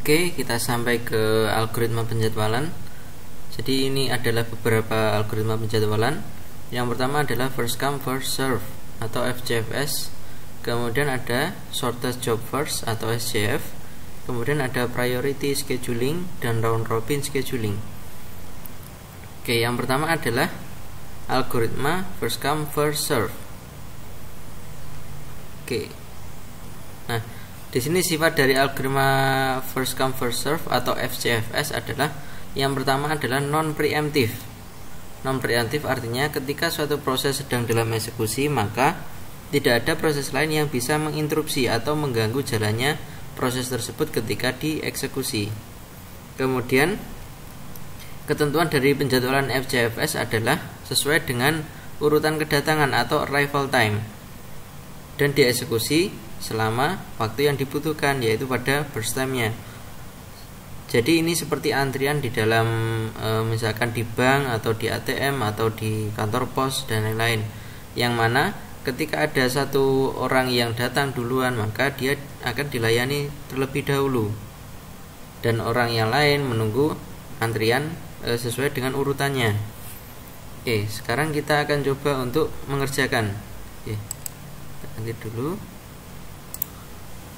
Oke, kita sampai ke algoritma penjadwalan. Jadi ini adalah beberapa algoritma penjadwalan. Yang pertama adalah first come first serve atau FCFS. Kemudian ada shortest job first atau SJF. Kemudian ada priority scheduling dan round robin scheduling. Oke, yang pertama adalah algoritma first come first serve. Oke. Nah, di sini sifat dari algoritma first come first serve atau FCFS adalah yang pertama adalah non preemptive. Non preemptive artinya ketika suatu proses sedang dalam eksekusi, maka tidak ada proses lain yang bisa menginterupsi atau mengganggu jalannya proses tersebut ketika dieksekusi. Kemudian ketentuan dari penjadwalan FCFS adalah sesuai dengan urutan kedatangan atau arrival time dan dieksekusi selama waktu yang dibutuhkan, yaitu pada burst time-nya. Jadi ini seperti antrian di dalam misalkan di bank atau di ATM atau di kantor pos dan lain-lain, yang mana ketika ada satu orang yang datang duluan, maka dia akan dilayani terlebih dahulu dan orang yang lain menunggu antrian sesuai dengan urutannya. Oke, sekarang kita akan coba untuk mengerjakan. Oke, nanti dulu.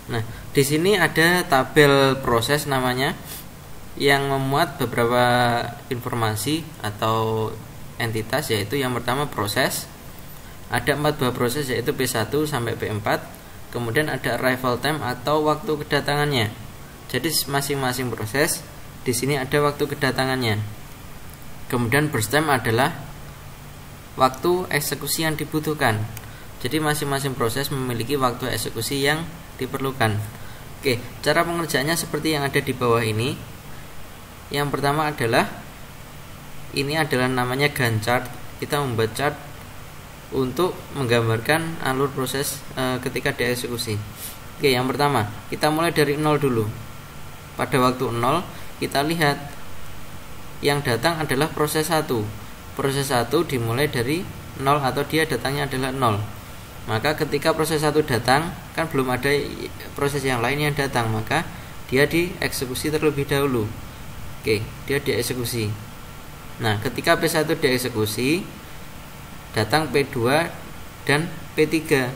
Nah, di sini ada tabel proses namanya, yang memuat beberapa informasi atau entitas, yaitu yang pertama proses. Ada 4 buah proses, yaitu P1 sampai P4. Kemudian ada arrival time atau waktu kedatangannya. Jadi masing-masing proses di sini ada waktu kedatangannya. Kemudian burst time adalah waktu eksekusi yang dibutuhkan. Jadi masing-masing proses memiliki waktu eksekusi yang diperlukan. Oke, cara pengerjaannya seperti yang ada di bawah ini. Yang pertama adalah ini adalah namanya Gantt chart. Kita membuat chart untuk menggambarkan alur proses ketika dieksekusi. Oke, yang pertama kita mulai dari 0 dulu. Pada waktu 0 kita lihat yang datang adalah proses 1. Proses 1 dimulai dari 0 atau dia datangnya adalah 0. Maka ketika proses 1 datang, kan belum ada proses yang lain yang datang, maka dia dieksekusi terlebih dahulu. Oke, dia dieksekusi. Nah, ketika P1 dieksekusi, datang P2 dan P3.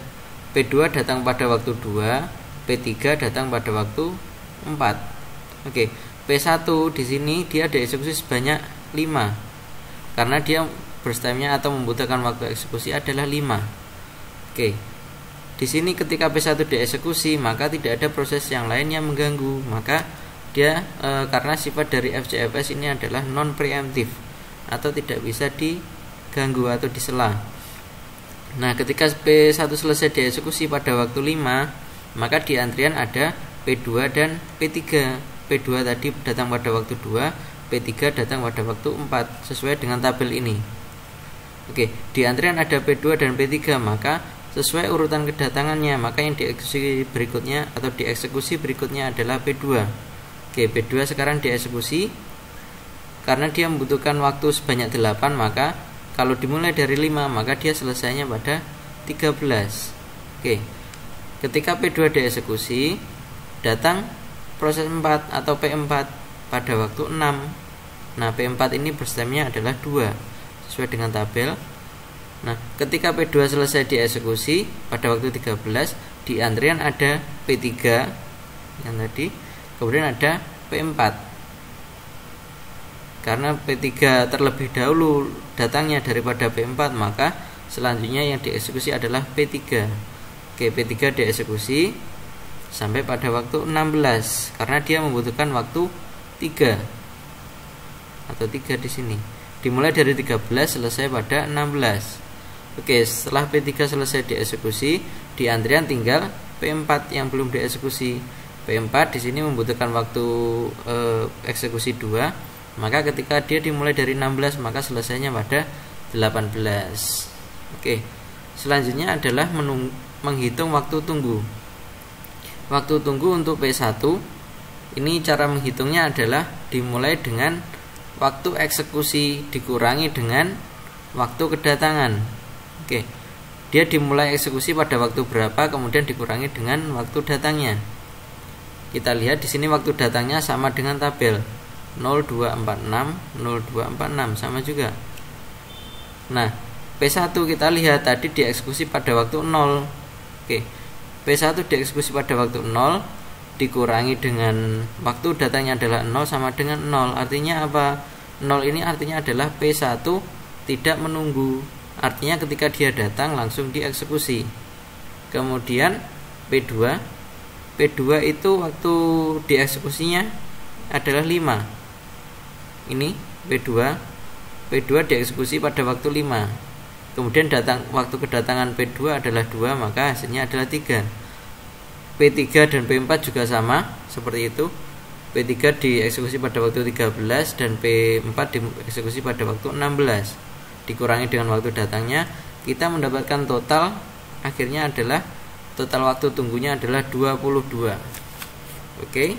P2 datang pada waktu 2, P3 datang pada waktu 4. Oke, P1 di sini dia dieksekusi sebanyak 5. Karena dia burst time-nya atau membutuhkan waktu eksekusi adalah 5. Oke, di sini ketika P1 dieksekusi, maka tidak ada proses yang lain yang mengganggu. Maka dia karena sifat dari FCFS ini adalah non preemptive atau tidak bisa diganggu atau disela. Nah, ketika P1 selesai dieksekusi pada waktu 5, maka di antrian ada P2 dan P3. P2 tadi datang pada waktu 2, P3 datang pada waktu 4 sesuai dengan tabel ini. Oke, di antrian ada P2 dan P3, maka sesuai urutan kedatangannya, maka yang dieksekusi berikutnya atau dieksekusi berikutnya adalah P2. Oke, P2 sekarang dieksekusi. Karena dia membutuhkan waktu sebanyak 8, maka kalau dimulai dari 5, maka dia selesainya pada 13. Oke, ketika P2 dieksekusi, datang proses 4 atau P4 pada waktu 6. Nah, P4 ini burst time-nya adalah 2 sesuai dengan tabel. Nah, ketika P2 selesai dieksekusi pada waktu 13, di antrian ada P3 yang tadi, kemudian ada P4. Karena P3 terlebih dahulu datangnya daripada P4, maka selanjutnya yang dieksekusi adalah P3. Oke, P3 dieksekusi sampai pada waktu 16 karena dia membutuhkan waktu 3 atau 3 di sini. Dimulai dari 13 selesai pada 16. Oke, setelah P3 selesai dieksekusi, di antrian tinggal P4 yang belum dieksekusi. P4 di sini membutuhkan waktu eksekusi 2, maka ketika dia dimulai dari 16, maka selesainya pada 18. Oke, selanjutnya adalah menghitung waktu tunggu. Waktu tunggu untuk P1 ini cara menghitungnya adalah dimulai dengan waktu eksekusi dikurangi dengan waktu kedatangan. Oke, dia dimulai eksekusi pada waktu berapa, kemudian dikurangi dengan waktu datangnya. Kita lihat di sini waktu datangnya sama dengan tabel 0246 0246 sama juga. Nah, P1 kita lihat tadi dieksekusi pada waktu 0. Oke. P1 dieksekusi pada waktu 0 dikurangi dengan waktu datangnya adalah 0 sama dengan 0. Artinya apa? 0 ini artinya adalah P1 tidak menunggu. Artinya ketika dia datang langsung dieksekusi. Kemudian P2 itu waktu dieksekusinya adalah 5. Ini P2 dieksekusi pada waktu 5. Kemudian waktu kedatangan P2 adalah 2, maka hasilnya adalah 3. P3 dan P4 juga sama seperti itu. P3 dieksekusi pada waktu 13 dan P4 dieksekusi pada waktu 16. Dikurangi dengan waktu datangnya, kita mendapatkan total akhirnya adalah total waktu tunggunya adalah 22. Oke.